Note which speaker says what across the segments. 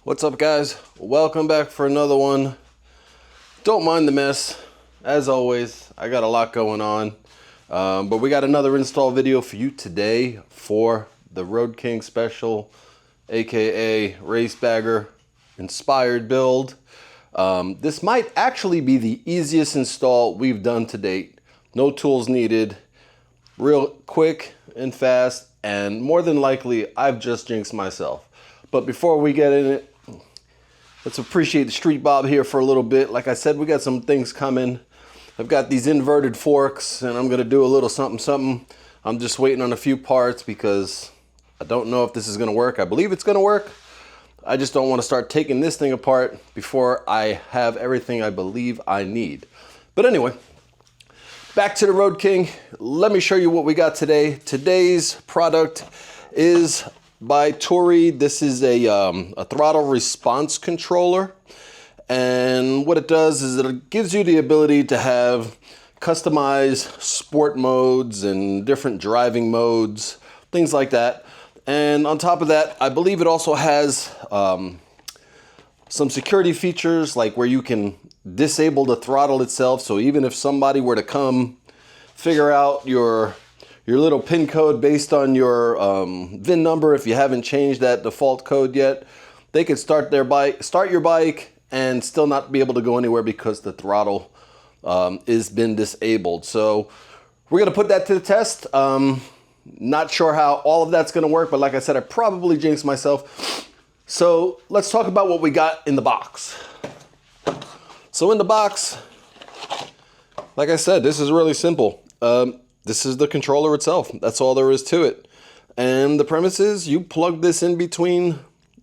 Speaker 1: What's up, guys? Welcome back for another one. Don't mind the mess. As always, I got a lot going on, but we got another install video for you today for the Road King Special, aka Race Bagger inspired build. This might actually be the easiest install we've done to date. No tools needed, real quick and fast, and more than likely I've just jinxed myself. But before we get in it, let's appreciate the Street Bob here for a little bit. Like I said, we got some things coming. I've got these inverted forks and I'm gonna do a little something. I'm just waiting on a few parts because I don't know if this is gonna work. I believe it's gonna work. I just don't want to start taking this thing apart before I have everything I believe I need. But anyway, back to the Road King. Let me show you what we got today. Today's product is by Tori. This is a throttle response controller, and what it does is it gives you the ability to have customized sport modes and different driving modes, things like that. And on top of that, I believe it also has some security features, like where you can disable the throttle itself. So even if somebody were to come figure out your little pin code based on your VIN number, if you haven't changed that default code yet, they could start your bike and still not be able to go anywhere because the throttle is been disabled. So we're gonna put that to the test. Not sure how all of that's gonna work, but like I said, I probably jinxed myself. So let's talk about what we got in the box. So in the box, like I said, this is really simple. This is the controller itself. That's all there is to it. And the premise is you plug this in between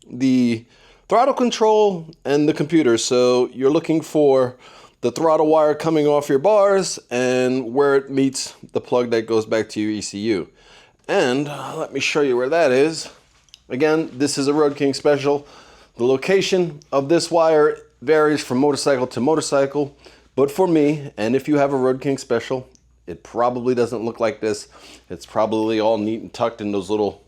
Speaker 1: the throttle control and the computer. So you're looking for the throttle wire coming off your bars and where it meets the plug that goes back to your ECU. And let me show you where that is. Again, this is a Road King Special. The location of this wire varies from motorcycle to motorcycle, but for me, and if you have a Road King Special, it probably doesn't look like this. It's probably all neat and tucked in those little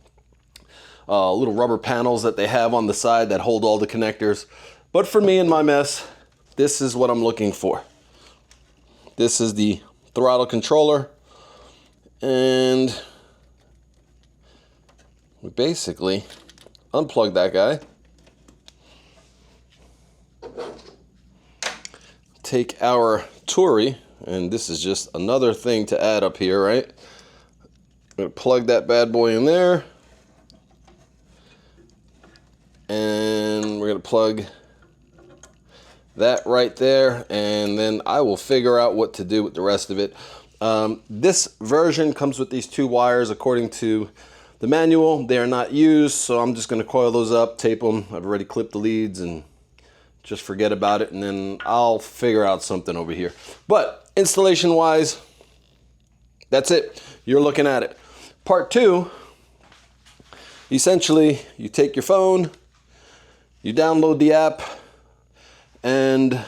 Speaker 1: rubber panels that they have on the side that hold all the connectors. But for me and my mess, this is what I'm looking for. This is the throttle controller, and we basically unplug that guy, take our Tury, and this is just another thing to add up here, right? I'm gonna plug that bad boy in there, and we're gonna plug that right there, and then I will figure out what to do with the rest of it. This version comes with these two wires according to the manual. They are not used, so I'm just gonna coil those up, tape them. I've already clipped the leads and just forget about it, and then I'll figure out something over here. But installation wise, that's it. You're looking at it. Part two, essentially you take your phone, you download the app, and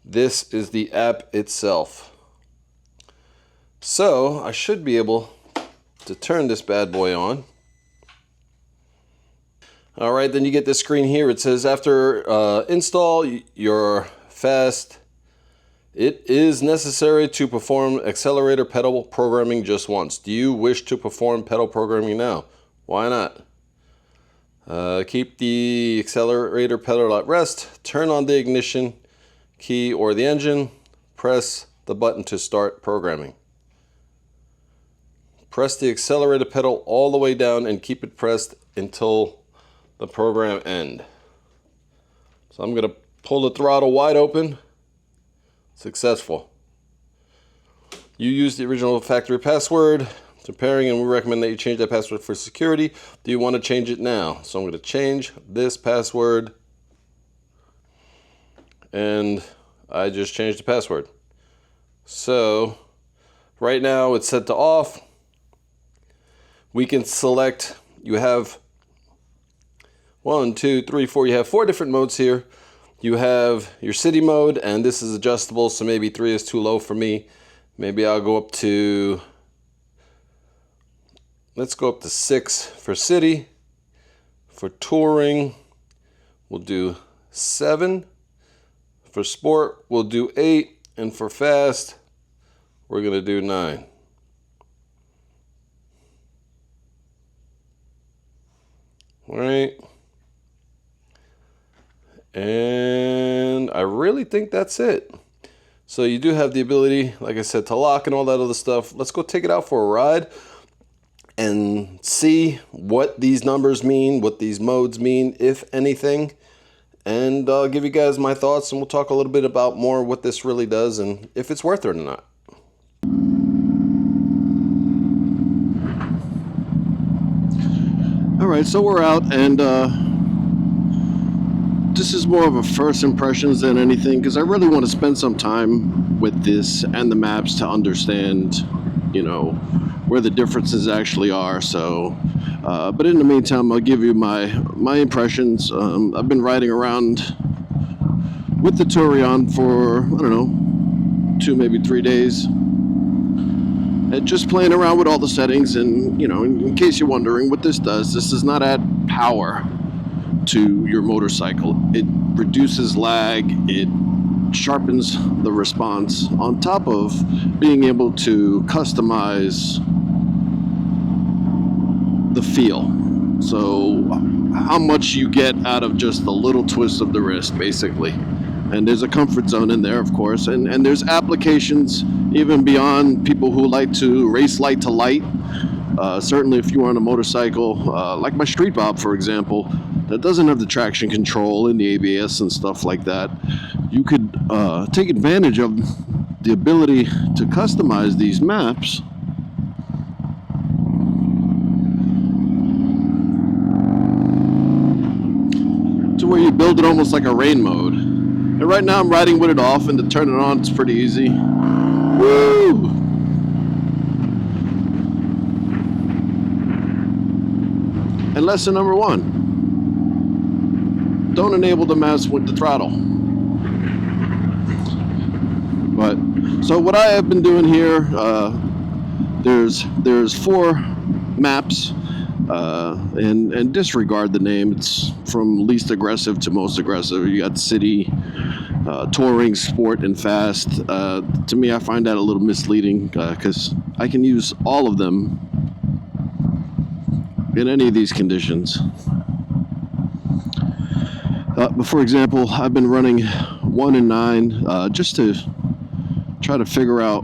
Speaker 1: this is the app itself. So I should be able to turn this bad boy on. All right, then you get this screen here. It says after install your fast, it is necessary to perform accelerator pedal programming just once. Do you wish to perform pedal programming now? Why not? Keep the accelerator pedal at rest. Turn on the ignition key or the engine. Press the button to start programming. Press the accelerator pedal all the way down and keep it pressed until the program end. So I'm gonna pull the throttle wide open. Successful. You use the original factory password to pairing, and we recommend that you change that password for security. Do you want to change it now? So I'm going to change this password, and I just changed the password. So right now it's set to off. We can select, you have 1, 2, 3, 4, you have 4 different modes here. You have your city mode, and this is adjustable, so maybe 3 is too low for me. Maybe I'll go up to, let's go up to 6 for city, For touring, we'll do 7. For sport, we'll do 8. And for fast, we're going to do 9. All right. And I really think that's it. So you do have the ability, like I said, to lock and all that other stuff. Let's go take it out for a ride and see what these numbers mean, what these modes mean, if anything. And I'll give you guys my thoughts, and we'll talk a little bit about more what this really does and if it's worth it or not. All right, so we're out, and this is more of a first impressions than anything, because I really want to spend some time with this and the maps to understand, you know, where the differences actually are. So, but in the meantime, I'll give you my impressions. I've been riding around with the Tury on for, I don't know, 2, maybe 3 days. And just playing around with all the settings, and, you know, in case you're wondering what this does not add power to your motorcycle. It reduces lag, it sharpens the response, on top of being able to customize the feel. So how much you get out of just the little twist of the wrist, basically. And there's a comfort zone in there, of course, and there's applications even beyond people who like to race light to light. Certainly if you're on a motorcycle, like my Street Bob, for example, that doesn't have the traction control and the ABS and stuff like that, you could take advantage of the ability to customize these maps to where you build it almost like a rain mode. And right now I'm riding with it off, and to turn it on, it's pretty easy. Woo! And lesson number 1. Don't enable the maps with the throttle. But so what I have been doing here, there's 4 maps, and disregard the name. It's from least aggressive to most aggressive. You got city, touring, sport, and fast. To me, I find that a little misleading, because I can use all of them in any of these conditions. But for example, I've been running 1 and 9, just to try to figure out,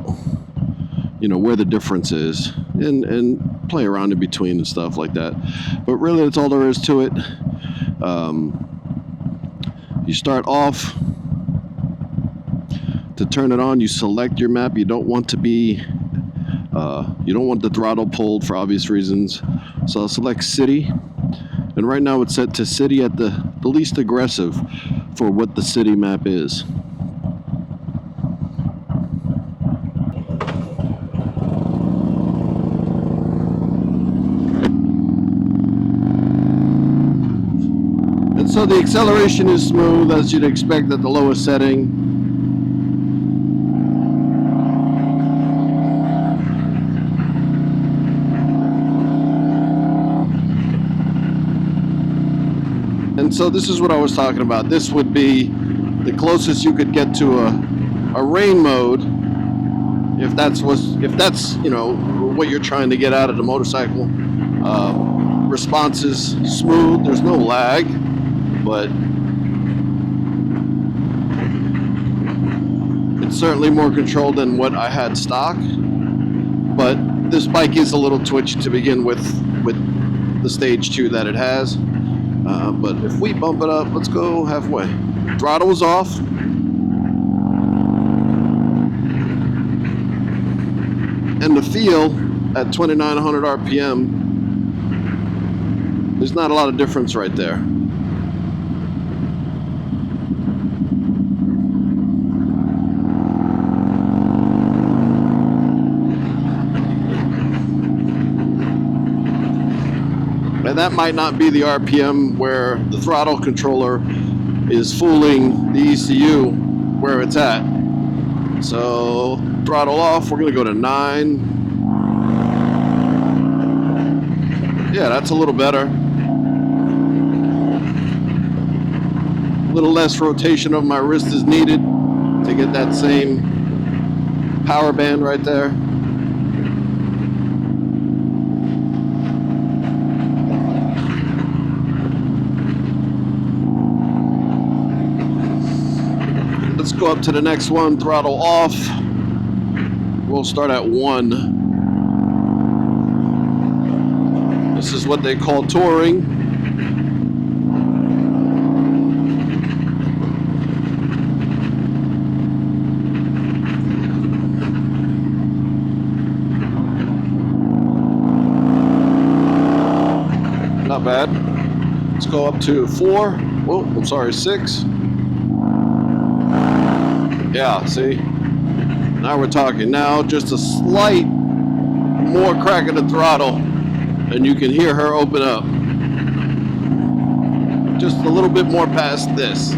Speaker 1: you know, where the difference is, and play around in between and stuff like that. But really, that's all there is to it. You start off. To turn it on, you select your map. You don't want to be, you don't want the throttle pulled for obvious reasons. So I'll select city, and right now it's set to city at the least aggressive for what the city map is. And so the acceleration is smooth, as you'd expect at the lowest setting. And so this is what I was talking about. This would be the closest you could get to a rain mode, if that's you know what you're trying to get out of the motorcycle. Response is smooth. There's no lag, but it's certainly more controlled than what I had stock. But this bike is a little twitchy to begin with the stage 2 that it has. But if we bump it up, let's go halfway. Throttle is off. And the feel at 2,900 RPM, there's not a lot of difference right there. And that might not be the RPM where the throttle controller is fooling the ECU where it's at. So throttle off, we're gonna go to 9. Yeah, that's a little better. A little less rotation of my wrist is needed to get that same power band right there. Let's go up to the next one, throttle off. We'll start at 1. This is what they call touring. Not bad. Let's go up to 4. Oh, I'm sorry, 6. Yeah, see? Now we're talking. Now just a slight more crack of the throttle and you can hear her open up. Just a little bit more past this.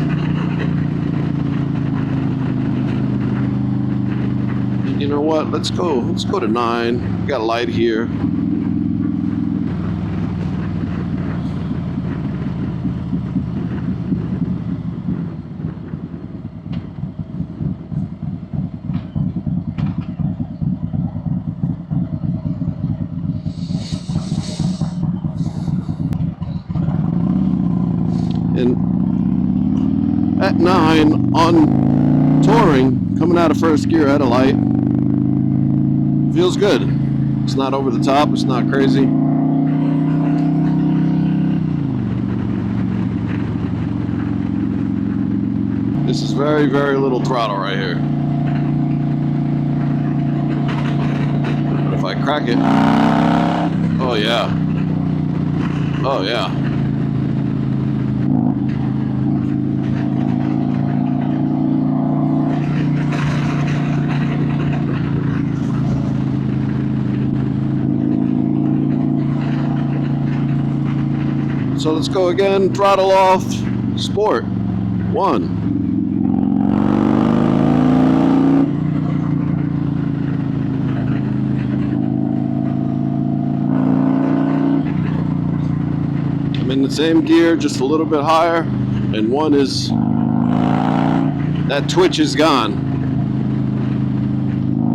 Speaker 1: You know what? Let's go to 9. We got a light here. And at 9 on touring, coming out of first gear at a light, feels good. It's not over the top, it's not crazy. This is very, very little throttle right here. But if I crack it, oh yeah. Oh yeah. So let's go again, throttle off, sport, 1. I'm in the same gear, just a little bit higher, and 1 is, that twitch is gone.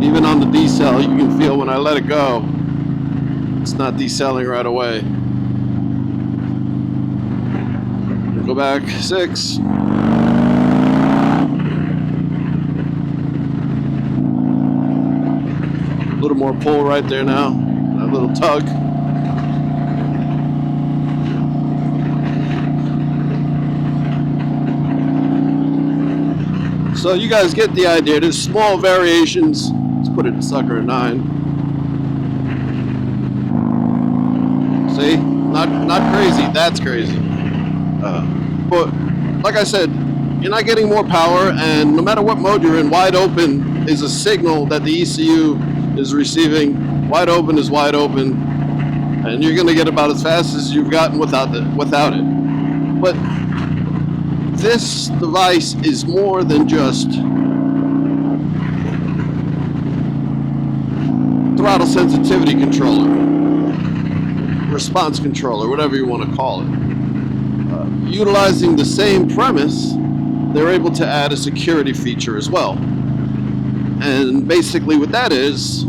Speaker 1: Even on the decel, you can feel when I let it go, it's not decelling right away. Go back, 6. A little more pull right there now, a little tug. So you guys get the idea. There's small variations. Let's put it sucker at 9. See, not crazy. That's crazy. But like I said, you're not getting more power, and no matter what mode you're in, wide open is a signal that the ECU is receiving. Wide open is wide open, and you're going to get about as fast as you've gotten without it. But this device is more than just throttle sensitivity controller, response controller, whatever you want to call it. Utilizing the same premise, they're able to add a security feature as well. And basically what that is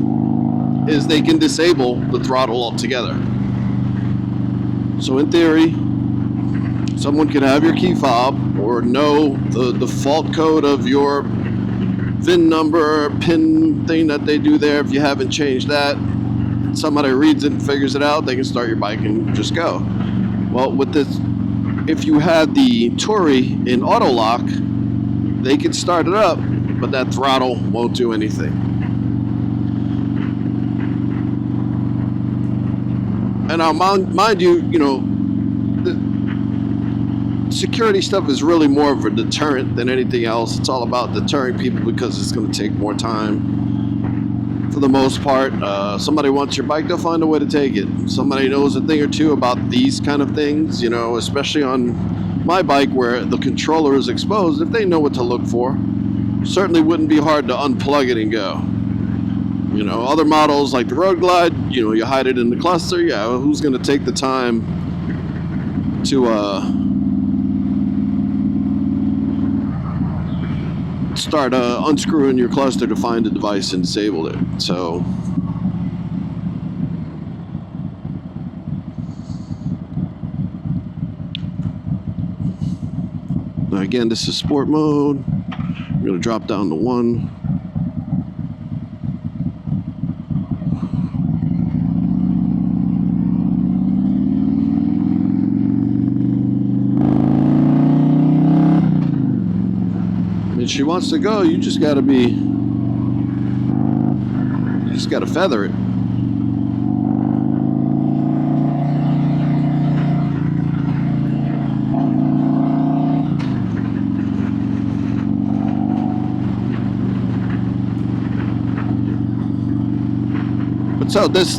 Speaker 1: they can disable the throttle altogether. So in theory, someone could have your key fob or know the default code of your VIN number or PIN thing that they do there. If you haven't changed that, somebody reads it and figures it out, they can start your bike and just go. Well, with this, if you had the Tury in auto lock, they could start it up, but that throttle won't do anything. And now, mind you, the security stuff is really more of a deterrent than anything else. It's all about deterring people because it's going to take more time. For the most part, somebody wants your bike, they'll find a way to take it. Somebody knows a thing or two about these kind of things, especially on my bike where the controller is exposed. If they know what to look for, certainly wouldn't be hard to unplug it and go. Other models like the Road Glide, you hide it in the cluster. Yeah, who's going to take the time to start unscrewing your cluster to find the device and disable it. So now again, this is sport mode. I'm going to drop down to 1. If she wants to go, you just got to feather it. But so that's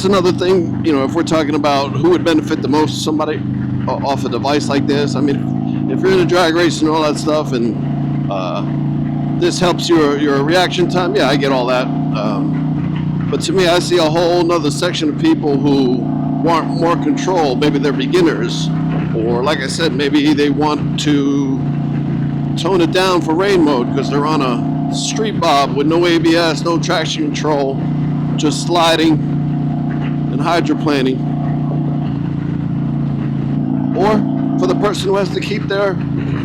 Speaker 1: another thing, you know, if we're talking about who would benefit the most, somebody off a device like this. I mean, if you're in a drag race and all that stuff, and this helps your reaction time, yeah, I get all that. But to me, I see a whole nother section of people who want more control. Maybe they're beginners, or like I said, maybe they want to tone it down for rain mode because they're on a street bob with no ABS, no traction control, just sliding and hydroplaning. Or for the person who has to keep their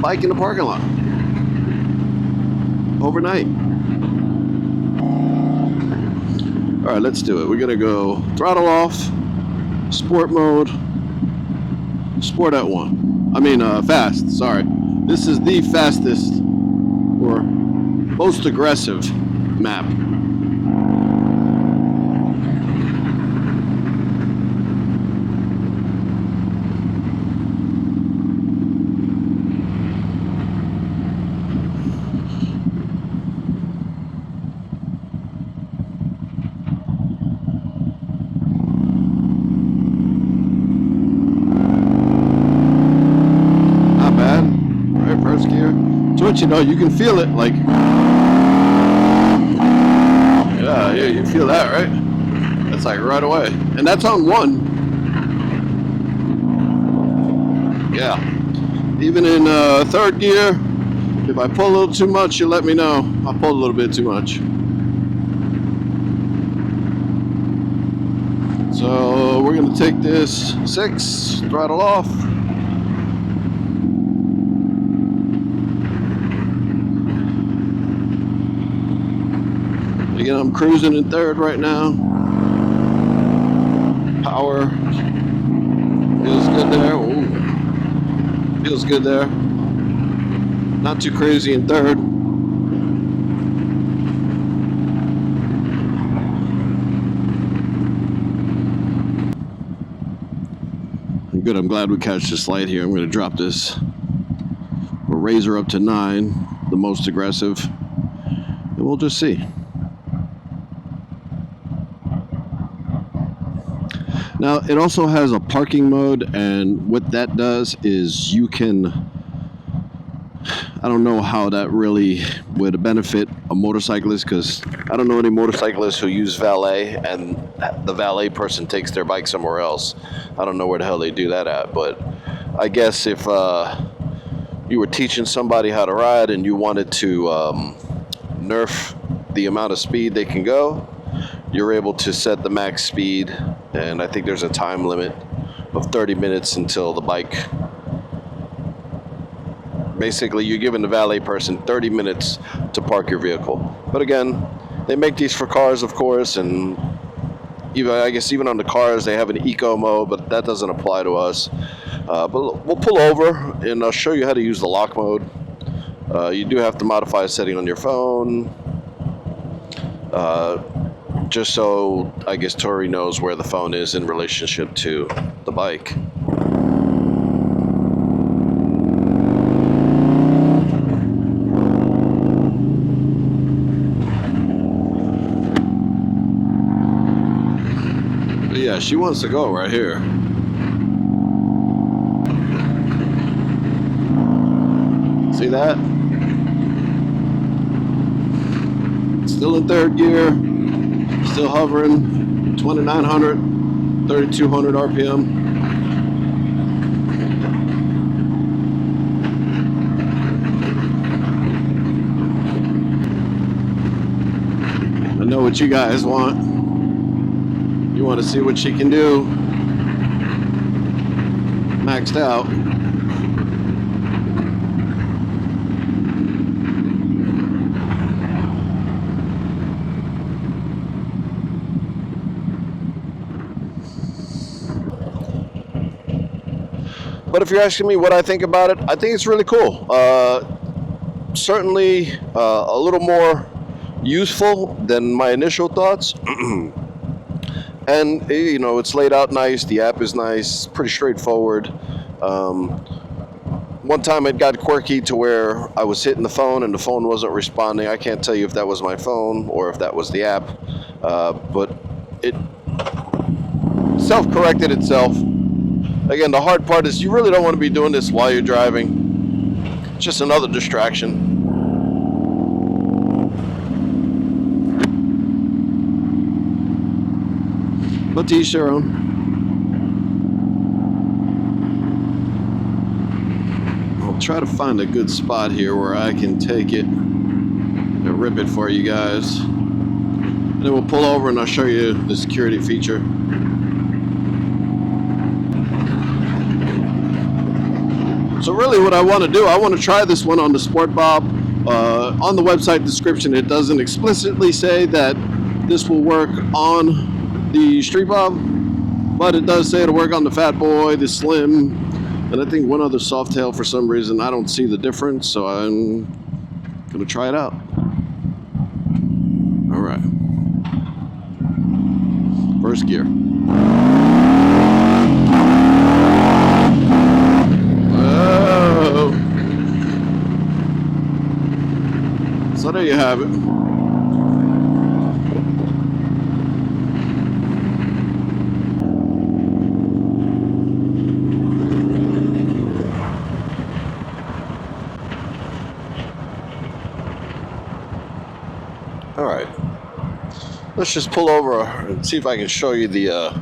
Speaker 1: bike in the parking lot overnight. All right, let's do it. We're gonna go throttle off, sport mode, sport at 1. I mean, fast, sorry. This is the fastest or most aggressive map. First gear. Twitch, you know, you can feel it, like, yeah, you feel that, right? That's like right away. And that's on 1. Yeah. Even in 3rd gear, if I pull a little too much, you let me know. I pulled a little bit too much. So we're going to take this 6, throttle off. Again, I'm cruising in 3rd right now. Power feels good there. Ooh. Feels good there. Not too crazy in 3rd. Good, I'm glad we catch this light here. I'm going to drop this razor up to 9, the most aggressive, and we'll just see. Now, it also has a parking mode, and what that does is you can, I don't know how that really would benefit a motorcyclist, because I don't know any motorcyclists who use valet and the valet person takes their bike somewhere else. I don't know where the hell they do that at, but I guess if you were teaching somebody how to ride and you wanted to nerf the amount of speed they can go, you're able to set the max speed, and I think there's a time limit of 30 minutes until the bike, basically you're giving the valet person 30 minutes to park your vehicle. But again, they make these for cars, of course, and even, I guess even on the cars they have an eco mode, but that doesn't apply to us. But we'll pull over and I'll show you how to use the lock mode. You do have to modify a setting on your phone, just so I guess Tori knows where the phone is in relationship to the bike. But yeah, she wants to go right here. See that? Still in 3rd gear, still hovering 2,900, 3,200 RPM. know what you guys want. You want to see what she can do maxed out. But if you're asking me what I think about it, I think it's really cool. Certainly a little more useful than my initial thoughts. And, you know, it's laid out nice. The app is nice. Pretty straightforward. One time it got quirky to where I was hitting the phone and the phone wasn't responding. I can't tell you if that was my phone or if that was the app. But it self-corrected itself. Again, the hard part is you really don't want to be doing this while you're driving. It's just another distraction. But to each their own. I'll try to find a good spot here where I can take it and rip it for you guys. And then we'll pull over and I'll show you the security feature. So really what I want to do, I want to try this one on the Sport Bob. On the website description, it doesn't explicitly say that this will work on the Street Bob, but it does say it'll work on the Fat Boy, the Slim, and I think one other Softail for some reason. I don't see the difference, so I'm going to try it out. All right. First gear. So there you have it. All right. Let's just pull over and see if I can show you the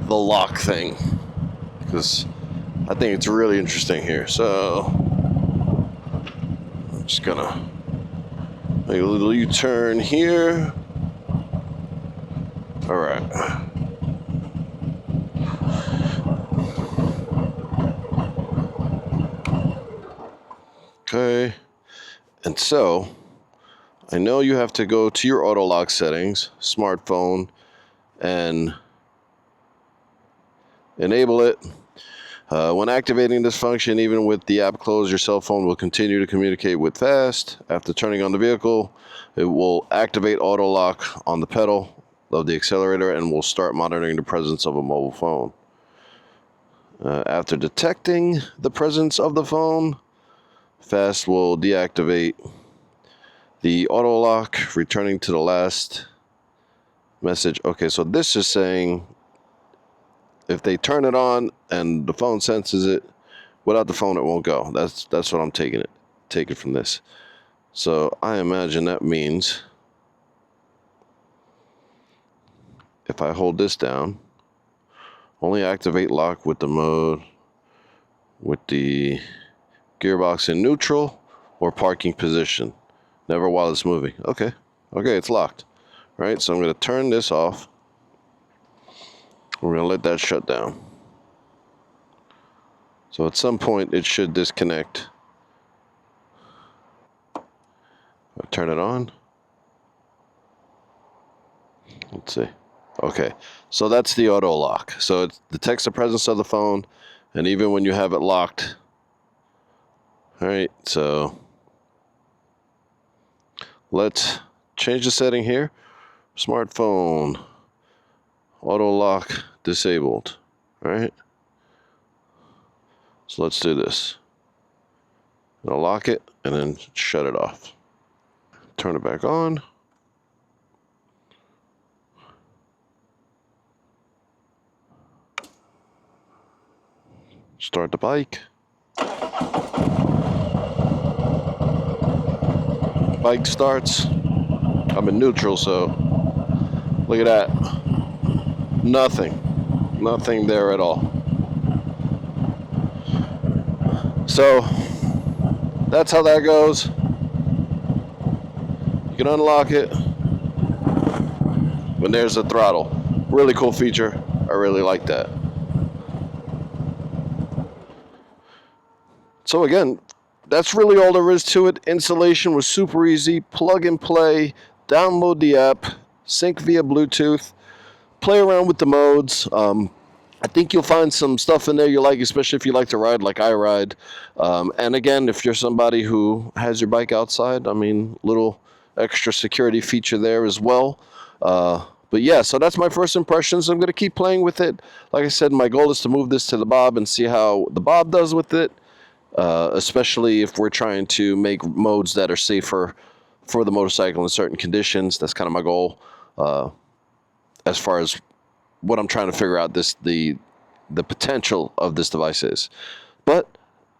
Speaker 1: lock thing, because I think it's really interesting here. So I'm just gonna make a little U-turn here. All right. Okay. And so I know you have to go to your auto lock settings, smartphone, and enable it. When activating this function, even with the app closed, your cell phone will continue to communicate with Fast. After turning on the vehicle, it will activate auto lock on the pedal of the accelerator and will start monitoring the presence of a mobile phone. After detecting the presence of the phone, Fast will deactivate the auto lock, returning to the last message. Okay, so this is saying if they turn it on and the phone senses it, without the phone it won't go. That's what I'm taking from this. So I imagine that means if I hold this down, only activate lock with the mode with the gearbox in neutral or parking position. Never while it's moving. Okay, it's locked. All right, so I'm going to turn this off. We're going to let that shut down. So at some point it should disconnect. I'll turn it on. Let's see. Okay, so that's the auto lock. So it detects the presence of the phone, and even when you have it locked. All right, so let's change the setting here. Smartphone, auto lock disabled. All right, so let's do this. I'll lock it and then shut it off. Turn it back on. Start the bike. Bike starts. I'm in neutral, so look at that. Nothing there at all. So that's how that goes. You can unlock it, when there's a throttle. Really cool feature. I really like that. So again, that's really all there is to it. Installation was super easy. Plug and play, download the app, sync via Bluetooth, play around with the modes. I think you'll find some stuff in there you like, especially if you like to ride like I ride. And again, if you're somebody who has your bike outside, I mean, little extra security feature there as well. But yeah, so that's my first impressions. I'm going to keep playing with it. Like I said, my goal is to move this to the Bob and see how the Bob does with it, especially if we're trying to make modes that are safer for the motorcycle in certain conditions. That's kind of my goal as far as what I'm trying to figure out the potential of this device is. But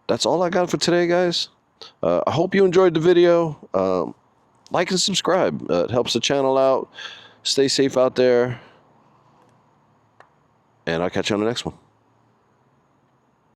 Speaker 1: that's all I got for today, guys. I hope you enjoyed the video. Like and subscribe. It helps the channel out. Stay safe out there. And I'll catch you on the next one.